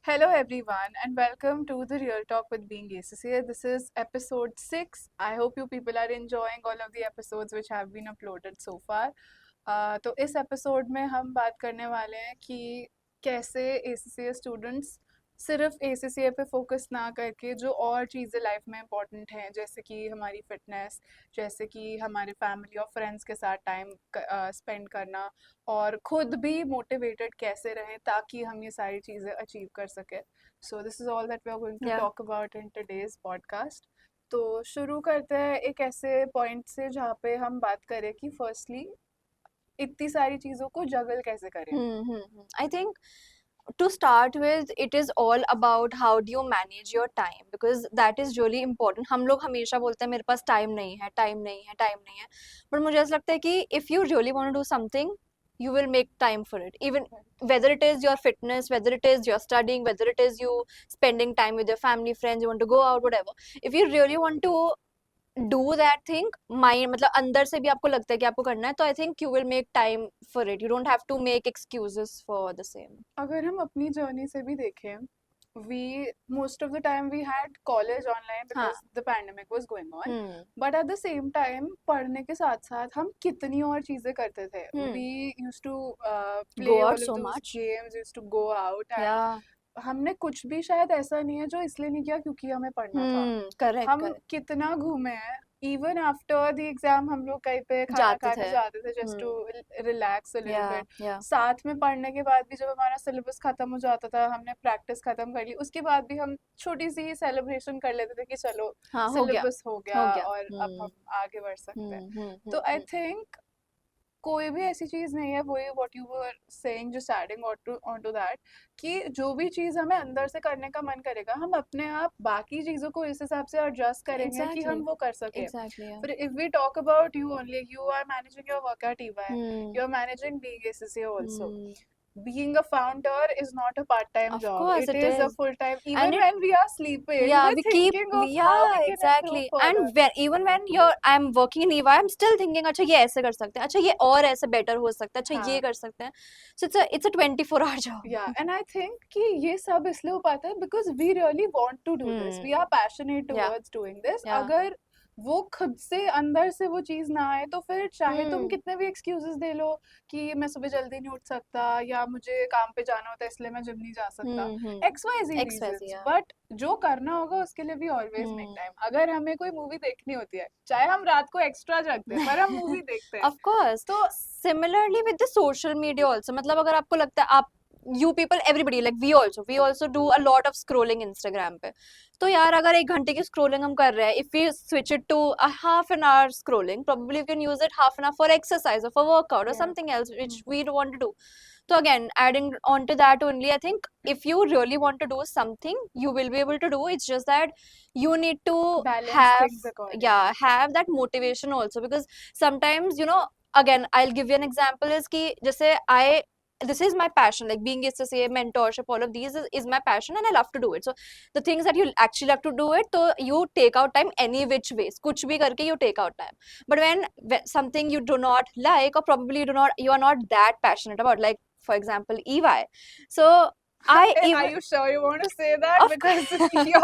Hello, everyone, and welcome to the Real Talk with Being ACCA. This is episode 6. I hope you people are enjoying all of the episodes which have been uploaded so far. तो इस episode में हम बात करने वाले हैं कि कैसे ACCA स्टूडेंट्स सिर्फ ACCA पे फोकस ना करके जो और चीज़ें लाइफ में इम्पोर्टेंट हैं, जैसे कि हमारी फिटनेस, जैसे कि हमारे फैमिली और फ्रेंड्स के साथ टाइम स्पेंड करना, और खुद भी मोटिवेटेड कैसे रहें ताकि हम ये सारी चीज़ें अचीव कर सकें. So this is all that we are going to Yeah. Talk about in today's podcast. तो शुरू करते हैं एक ऐसे पॉइंट से जहाँ पे हम बात करें कि फर्स्टली इतनी सारी चीज़ों को जगल कैसे करें. I think to start with, it is all about how do you manage your time, because that is really important. हम लोग हमेशा बोलते हैं मेरे पास टाइम नहीं है, टाइम नहीं है, टाइम नहीं है, but मुझे ऐसा लगता है कि if you really want to do something, you will make time for it. Even whether it is your fitness, whether it is your studying, whether it is you spending time with your family, friends, you want to go out, whatever. If you really want to do that thing mind मतलब अंदर से भी आपको लगता है कि आपको करना है, तो I think you will make time for it. You don't have to make excuses for the same. अगर हम अपनी जर्नी से भी देखें, we most of the time we had college online हाँ. because the pandemic was going on, hmm. but at the same time पढ़ने के साथ साथ हम कितनी और चीजें करते थे. हम्म. We used to play Go out all of so those much. games, used to go out, and Yeah. हमने कुछ भी शायद ऐसा नहीं है जो इसलिए नहीं किया क्योंकि हमें पढ़ना था. करेक्ट हम करेक्ट. कितना घूमे हैं. इवन आफ्टर द एग्जाम हम लोग कहीं पे खाना जाते खाने थे. जाते थे just to relax a little या बिट. या. साथ में पढ़ने के बाद भी जब हमारा सिलेबस खत्म हो जाता था, हमने प्रैक्टिस खत्म कर ली, उसके बाद भी हम छोटी सी सेलिब्रेशन कर लेते थे कि चलो हाँ, हो गया. सिलेबस हो हो गया गया. और अब हम आगे बढ़ सकते हैं. तो आई हम्म. थिंक कोई भी ऐसी चीज नहीं है, वही what you were saying, just adding on to that, कि जो भी चीज हमें अंदर से करने का मन करेगा, हम अपने आप बाकी चीजों को इस हिसाब से एडजस्ट करेंगे कि एग्जैक्टली. हम वो कर सके. एग्जैक्टली. फिर if we talk about you only, you are managing your work at EY, हम्म. you are managing being ACCA also. हम्म. Being a founder is not a part-time Of job, course it it is a is. full-time. And Even it, when we are sleeping, yeah, we're we keep, thinking of how yeah, we can improve exactly. further. And even when I'm working in EY, I'm still thinking अच्छा ये ऐसे कर सकते हैं, अच्छा ये और ऐसे better हो सकता है, अच्छा ये हाँ. कर सकते हैं. So it's a 24-hour job. Yeah, and I think कि ये सब इसलिए हो पाता है because we really want to do this. We are passionate Yeah. towards doing this. Yeah. अगर वो खुद से अंदर से वो चीज ना आए तो फिर चाहे तुम कितने भी एक्सक्यूजेस दे लो कि मैं सुबह जल्दी नहीं उठ सकता, या मुझे काम पे जाना होता है इसलिए मैं जिम नहीं जा सकता, XYZ XYZ, reasons, yeah. But जो करना होगा उसके लिए भी ऑलवेज मेक टाइम. अगर हमें कोई मूवी देखनी होती है, चाहे हम रात को एक्स्ट्रा जगते हैं पर हम मूवी देखते हैं. Of course. तो Similarly with the social media also, मतलब अगर आपको लगता है आप you people, everybody, like we also do a lot of scrolling Instagram पे, तो यार अगर 1 घंटे की scrolling हम कर रहे हैं, if we switch it to a half an hour scrolling, probably we can use it half an hour for exercise or for workout or Yeah. something else which we don't want to do. So again, adding on to that only, I think if you really want to do something, you will be able to do. It's just that you need to balance have, things accordingly. yeah, have that motivation also, because sometimes, you know, again, I'll give you an example is कि जैसे this is my passion, like being ACCA, mentorship, all of these is my passion and I love to do it. So the things that you actually love to do it, so you take out time any which ways, कुछ भी करके you take out time. But when something you do not like, or probably you are not that passionate about, like for example EY, so Are you sure you want to say that? Of Because your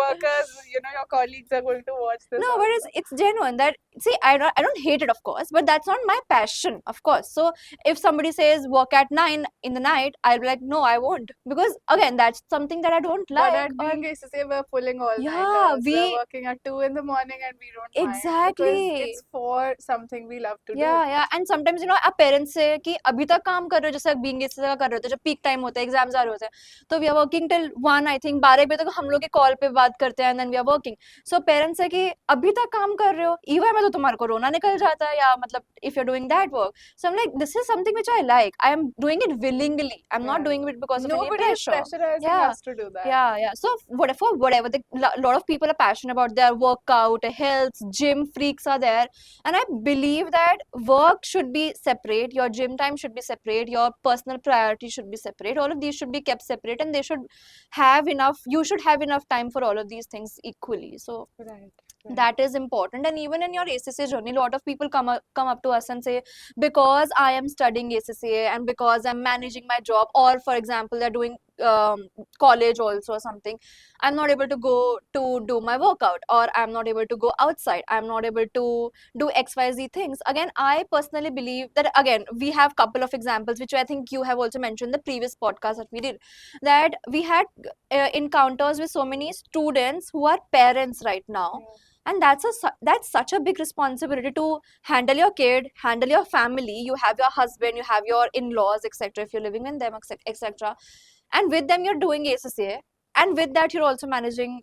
workers, your colleagues are going to watch this. No, also. but it's genuine that, see, I don't hate it, of course, but that's not my passion, of course. So if somebody says work at 9 in the night, I'll be like, no, I won't, because again, that's something that I don't like. But at being ACCA, we're pulling all Yeah, nighters. We're working at 2 in the morning and we don't mind exactly, because it's for something we love to do. yeah. And sometimes, you know, our parents say कि अभी तक काम कर रहे हो, जैसे being ACCA का कर रहे हो, जब peak time होता है, exams आ रहे होते हैं, तो we are working till 1, I think 12 बजे तक हम लोग के call पे बात करते हैं, and then we are working. So parents say कि अभी तक काम कर रहे हो, EY में तो तुम्हारे को रोना निकल जाता है, या मतलब if you're doing that work. So I'm like, this is something which I like. I am doing it willingly. I'm not doing it because of any Nobody is pressure. pressurizing us to do that. Yeah. So whatever, a lot of people are passionate about their workout, health, gym freaks are there, and I believe that work should be separate, your gym time should be separate, your personal priority should be separate. All of these should be kept separate, and you should have enough time for all of these things equally. So Right. that is important. And even in your ACCA journey, a lot of people come up to us and say, because I am studying ACCA and because I'm managing my job, or for example they're doing college also or something, I'm not able to go to do my workout, or I'm not able to go outside, I'm not able to do XYZ things. Again, I personally believe that, again, we have couple of examples which I think you have also mentioned in the previous podcast that we did, that we had encounters with so many students who are parents right now, Yeah. and that's such a big responsibility to handle your kid, handle your family. You have your husband, you have your in-laws, etc., if you're living with them, etc., and with them you're doing ACCA, and with that you're also managing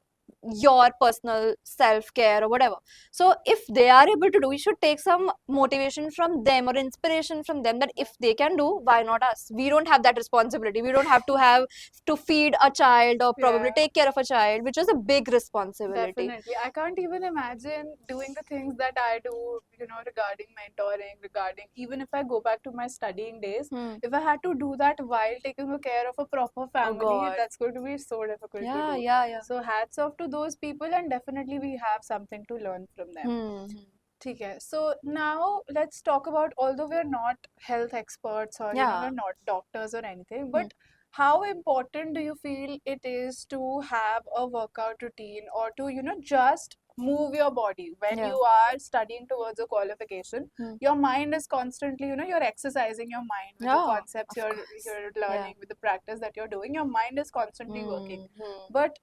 your personal self-care or whatever. So if they are able to do, you should take some motivation from them or inspiration from them, that if they can do, why not us? We don't have that responsibility. We don't have to feed a child or probably Yeah. take care of a child, which is a big responsibility. Definitely. I can't even imagine doing the things that I do, regarding mentoring, regarding even if I go back to my studying days, Hmm. if I had to do that while taking care of a proper Oh family, God. that's going to be so difficult to Yeah, do. yeah, yeah. So hats off to those people, and definitely we have something to learn from them. Hmm. ठीक है. So now let's talk about, although we're not health experts or Yeah. we're not doctors or anything, Hmm. but how important do you feel it is to have a workout routine, or to just move your body when Yeah. you are studying towards a qualification? Hmm. Your mind is constantly, you're exercising your mind with the Yeah, concepts of course. you're Yeah. learning, with the practice that you're doing. Your mind is constantly working. Hmm. But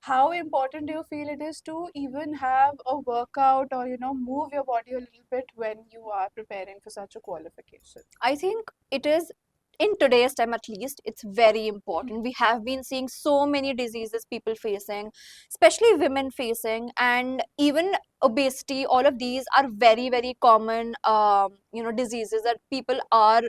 how important do you feel it is to even have a workout, or move your body a little bit when you are preparing for such a qualification? I think it is, in today's time at least, it's very important. We have been seeing so many diseases people facing, especially women facing, and even obesity. All of these are very, very common, diseases that people are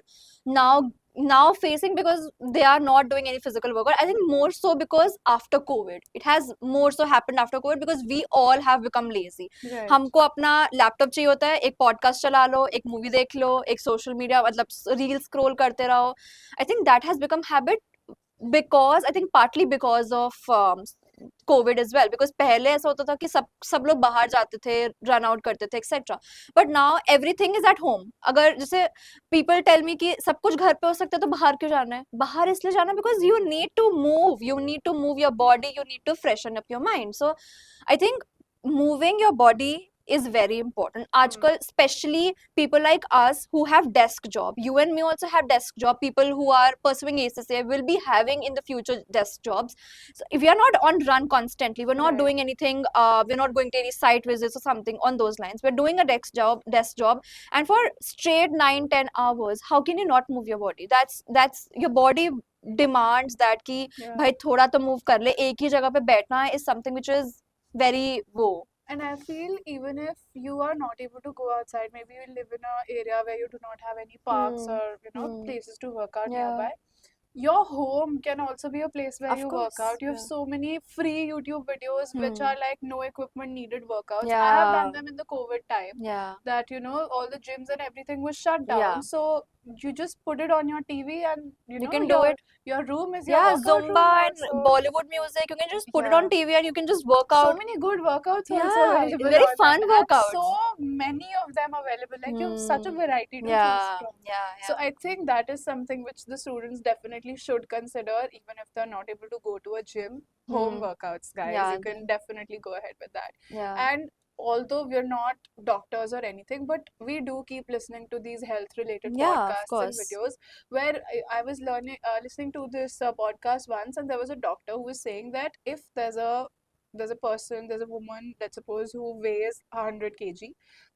now facing because they are not doing any physical workout. I think more so because after COVID, it has more so happened after COVID, because we all have become lazy. Right. हमको अपना laptop चाहिए होता है, एक podcast चला लो, एक movie देख लो, एक सोशल मीडिया मतलब रील स्क्रॉल करते रहो. I think that has become habit, because I think partly because of Covid as well, because पहले ऐसा होता था कि सब लोग बाहर जाते थे, रन आउट करते थे, etcetera. But now everything is at home. अगर जैसे पीपल टेल मी कि सब कुछ घर पे हो सकता है, तो बाहर क्यों जाना है? बाहर इसलिए जाना because you need to move your body, you need to freshen up your mind. So I think moving your body is very important. Aajkal, especially people like us who have desk job, you and me also have desk job, people who are pursuing ACCA will be having in the future desk jobs. So if we are not on run constantly, we're not Right. doing anything, we're not going to any site visits or something on those lines, we're doing a desk job, and for straight 9-10 hours, how can you not move your body? That's your body demands that कि Yeah. भाई थोड़ा तो move कर ले, एक ही जगह पे बैठना is something which is very वो. And I feel even if you are not able to go outside, maybe you live in an area where you do not have any parks or places to work out Yeah. nearby, your home can also be a place where Of you course, work out. You have yeah. so many free YouTube videos which are like no equipment needed workouts. I have done Yeah. them in the COVID time, Yeah. that all the gyms and everything was shut down. Yeah. So you just put it on your TV, and You can do it. your room is your Yeah, workout Zumba room and also. Bollywood music. You can just put it on Yeah. TV and you can just work So out. many good workouts also Yeah, available very on fun it, and workouts. so many of them available. Like you have such a variety to choose Yeah, from. yeah, So yeah. I think that is something which the students definitely should consider, even if they're not able to go to a gym. Home workouts, guys. Yeah, You can definitely go ahead with that. yeah. And although we're not doctors or anything, but we do keep listening to these health related Yeah, of podcasts and course. videos, where I was listening to this podcast once, and there was a doctor who was saying that if there's a woman, let's suppose, who weighs 100 kg,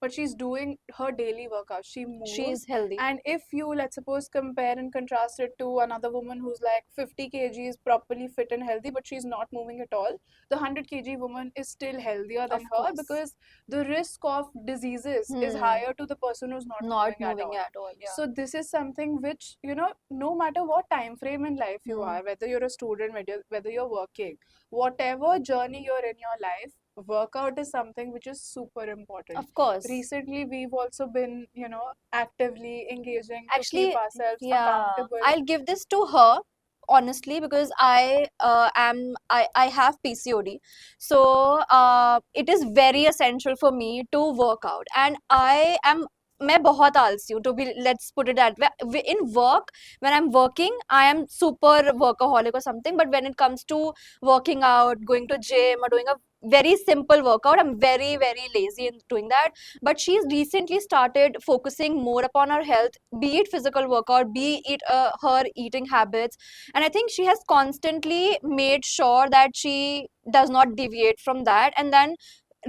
but she's doing her daily workout, she moves, She's healthy. and if you, let's suppose, compare and contrast it to another woman who's like 50 kgs, properly fit and healthy, but she's not moving at all, the 100 kg woman is still healthier than Of her, course. because the risk of diseases is higher to the person who's not moving at all. Yeah. So this is something which, no matter what time frame in life you are, whether you're a student, whether you're working, whatever journey you're in your life, workout is something which is super important. Of course. Recently, we've also been, actively engaging to Actually, keep ourselves yeah, accountable. I'll give this to her honestly, because I have PCOD, so it is very essential for me to work out, and I am मैं बहुत आलसी हूँ, to be let's put it that way. In work, when I'm working, I am super workaholic or something, but when it comes to working out, going to gym or doing a very simple workout, I'm very very lazy in doing that. But she's recently started focusing more upon her health, be it physical workout, be it her eating habits, and I think she has constantly made sure that she does not deviate from that. And then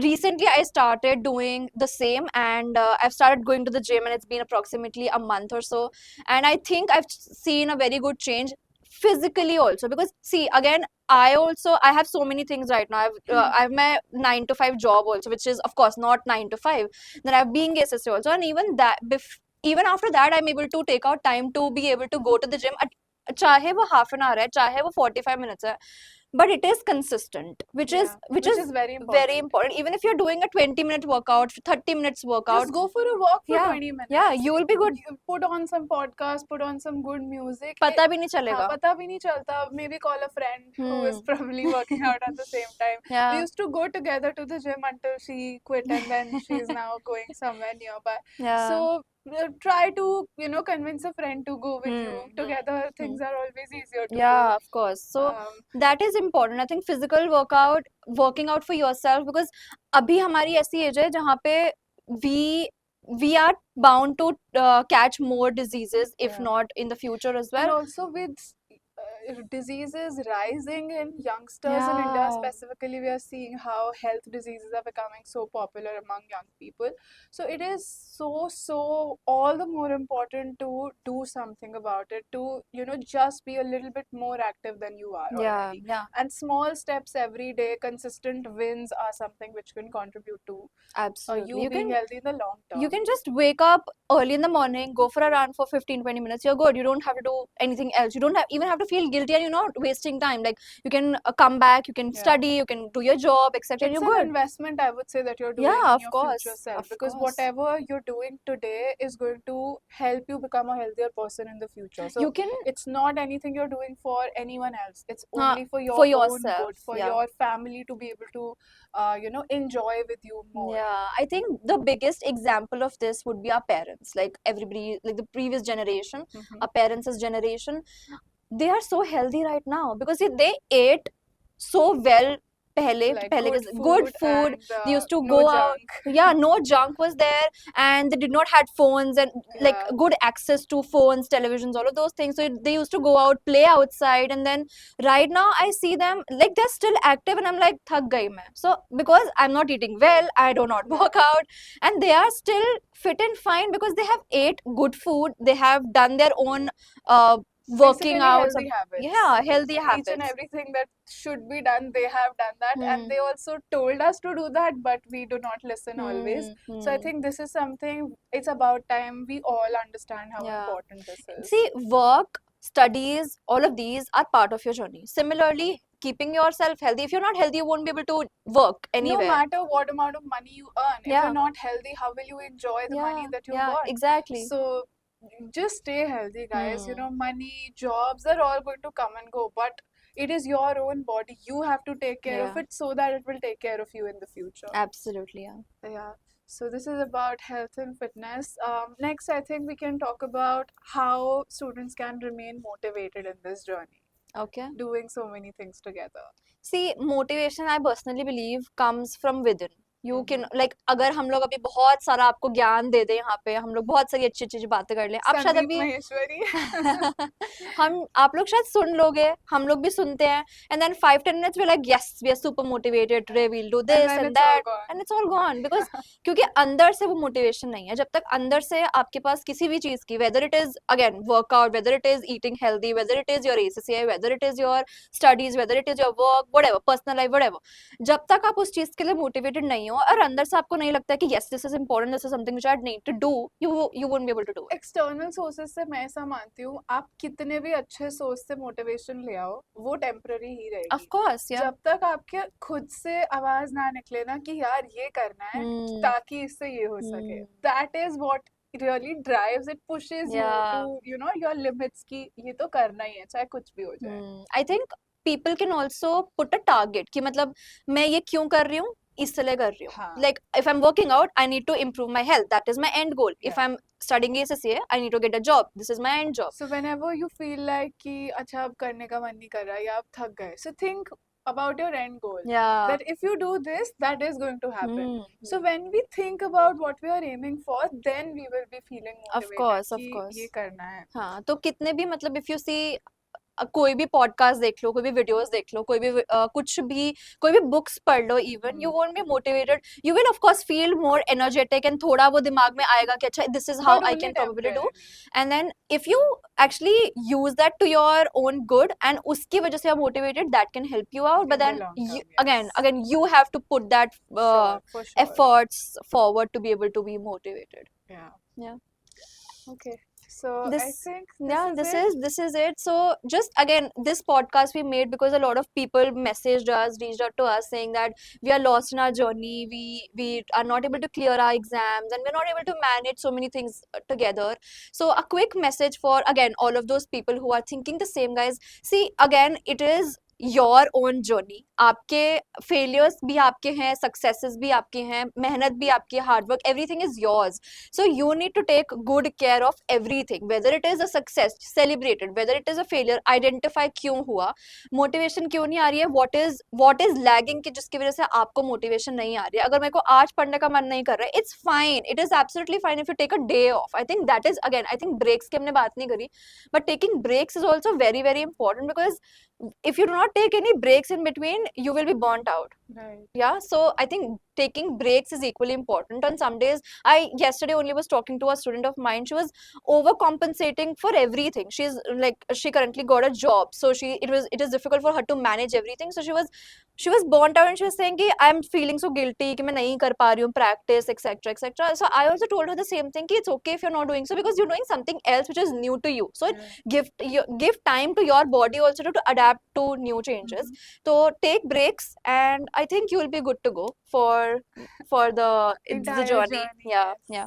recently I started doing the same, and I've started going to the gym, and it's been approximately a month or so, and I think I've seen a very good change physically also. Because see, again, I have so many things right now. I have my 9 to 5 job also, which is of course not 9 to 5. Then I have being SSA also, and even that even after that I'm able to take out time to be able to go to the gym at, चाहे वो half an hour है, चाहे वो 45 minutes है, but it is consistent, which is Yeah, which which is is very very important. important. Even if you're doing a 20-minute workout, 30 minutes workout, Just go for a walk for yeah 20 yeah, minutes. you will be good. You put on some podcast, put on some good music. पता भी नहीं हाँ, चलेगा. पता भी नहीं चलता. Maybe call a friend who is probably working out at the same time. We Yeah, used to go together to the gym until she quit, and then she's now going somewhere nearby. yeah. So try to, convince a friend to go with you. Hmm. Together, things are always easier to Yeah, of course. do. So that is important. I think physical workout, working out for yourself, because अभी हमारी ऐसी as है जहाँ पे we we are bound to catch more diseases, if Yeah. not in the future as And well. also with diseases rising in youngsters in India Yeah, specifically, we are seeing how health diseases are becoming so popular among young people. So it is so all the more important to do something about it, to just be a little bit more active than you are yeah, already. yeah. And small steps every day, consistent wins are something which can contribute to Absolutely. you You being can healthy in the long term. you can just wake up early in the morning, go for a run for 15-20 minutes. You're good. You don't have to do anything else. You don't even have to feel guilty, and you're not wasting time. Like, you can come back, you can Yeah. study, you can do your job, etc. And It's you're an good. investment, I would say, that you're doing Yeah, in of your course, future self, of because course. whatever you're doing today is going to help you become a healthier person in the future. So You can it's not anything you're doing for anyone else. It's uh, only for your for own yourself. good, for Yeah. your family to be able to, enjoy with you more. Yeah, I think the biggest example of this would be our parents. Like everybody, like the previous generation, Mhm. our parents' generation, they are so healthy right now because they ate so well. Like पहले good के good food food. and They used to no go out. junk. Yeah, no junk was there, and they did not had phones and like Yeah. good access to phones, televisions, all of those things. So they used to go out, play outside, and then right now I see them like they're still active, and I'm like thak gayi main. So because I'm not eating well, I do not Yeah. work out, and they are still fit and fine because they have ate good food. They have done their own working Basically, out. healthy habits. Yeah, healthy Each and habits. everything that should be done, they have done that, and they also told us to do that, but we do not listen always. So I think this is something, it's about time we all understand how Yeah. important this is. See, work, studies, all of these are part of your journey. Similarly, keeping yourself healthy. If you're not healthy, you won't be able to work No anywhere. matter what amount of money you earn, if Yeah. you're not healthy, how will you enjoy the money Yeah, that you yeah, got? exactly. So just stay healthy, guys. Hmm. Money, jobs, they're all going to come and go, but it is your own body. You have to take care of Yeah. it so that it will take care of you in the future. Absolutely, yeah. Yeah. So this is about health and fitness. Next, I think we can talk about how students can remain motivated in this journey, Okay. doing so many things together. See, motivation, I personally believe, comes from within. You can like अगर हम लोग अभी बहुत सारा आपको ज्ञान दे दें यहाँ पे, हम लोग बहुत सारी अच्छी अच्छी बातें कर लें, आप शायद Sandeep अभी Maheshwari. आप लोग शायद सुन लोगे, हम लोग भी सुनते हैं, and then 5-10 minutes we're like yes we are super motivated today, we'll do And this then and it's all that, gone. and it's all gone because क्योंकि अंदर से वो मोटिवेशन नहीं है. जब तक अंदर से आपके पास किसी भी चीज की, whether it is again workout, whether it is eating healthy, whether it is your ACCA, whether it is your studies, whether it is your work, whatever, personal life, whatever, जब तक आप उस चीज के लिए मोटिवेटेड नहीं हो और अंदर से आपको नहीं लगता है कि yes this is important, this is something which I need to do, you won't be able to do it. External sources से मैं ऐसा मानती हूँ, आप कितने भी अच्छे सोर्स से मोटिवेशन ले आओ, वो टेम्पररी ही Of रहेगी. course, yeah. जब तक आपके खुद से आवाज ना निकले ना कि यार ये करना है ताकि इससे ये हो सके, that is what really drives, it pushes you Yeah. to your limits की ये तो करना ही है चाहे कुछ भी हो जाए. I think people can also put a target कि मतलब मैं ये क्यों कर रही हूँ, इसलिए कर रही हूँ. हाँ. Like if I'm working out, I need to improve my health. That is my end goal. If Yeah. I'm studying ACCA, I need to get a job. This is my end job. So whenever you feel like कि अच्छा अब करने का मन नहीं कर रहा या अब थक गए, so think about your end goal. Yeah. That if you do this, that is going to happen. Hmm. So when we think about what we are aiming for, then we will be feeling Of motivated course, of कि course. ये करना है. हाँ, तो कितने भी मतलब if you see कोई भी पॉडकास्ट देख लो, कोई भी वीडियोस देख लो, कोई भी कुछ भी, कोई भी बुक्स पढ़ लो, even you won't be motivated. You will of course feel more energetic and थोड़ा वो दिमाग में आएगा कि अच्छा this is how But I only can probably do. temporarily. And then if you actually use that to your own good and उसकी वजह से आप motivated, that can help you out. But In the then long term, again yes. Again you have to put that Sure, for sure. efforts forward to be able to be motivated. Yeah. Yeah. Okay. So I This, think yeah, this is it. this is it. So just again, this podcast we made because a lot of people messaged us, reached out to us saying that we are lost in our journey, we are not able to clear our exams, and we're not able to manage so many things together. So a quick message for again all of those people who are thinking the same, guys. See, again, it is your own journey. आपके failures भी आपके हैं, successes भी आपके हैं, मेहनत भी आपकी है, hard work, everything is yours. So you need to take good care of everything. Whether it is a success, celebrate it. Whether it is a failure, identify क्यों हुआ, motivation क्यों नहीं आ रही है, what is lagging कि जिसकी वजह से आपको motivation नहीं आ रही है. अगर मेरे को आज पढ़ने का मन नहीं कर रहा है, it's fine. It is absolutely fine if you take a day off. I think that is, again, I think breaks की हमने बात नहीं करी, but taking breaks is also very very important, because if you do not take any breaks in between, you will be burnt out. Right. Yeah, so I think taking breaks is equally important. On some days, I yesterday only was talking to a student of mine. She was overcompensating for everything. She's like, she currently got a job, so it is difficult for her to manage everything. So she was burnt out, and she was saying कि I'm feeling so guilty कि मैं नहीं कर पा रही हूँ practice, etc etc. So I also told her the same thing कि it's okay if you're not doing so, because you're doing something else which is new to you. So Yeah. give time to your body also to adapt to new changes. So take breaks, and I think you will be good to go for the Entire journey. journey, Yeah, yes. yeah.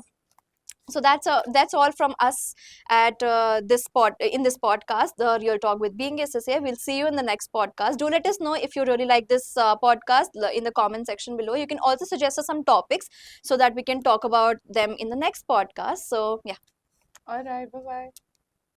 So that's all from us at in this podcast, the Real Talk with Being SSA. We'll see you in the next podcast. Do let us know if you really like this podcast in the comment section below. You can also suggest us some topics so that we can talk about them in the next podcast. So yeah. All right. Bye bye.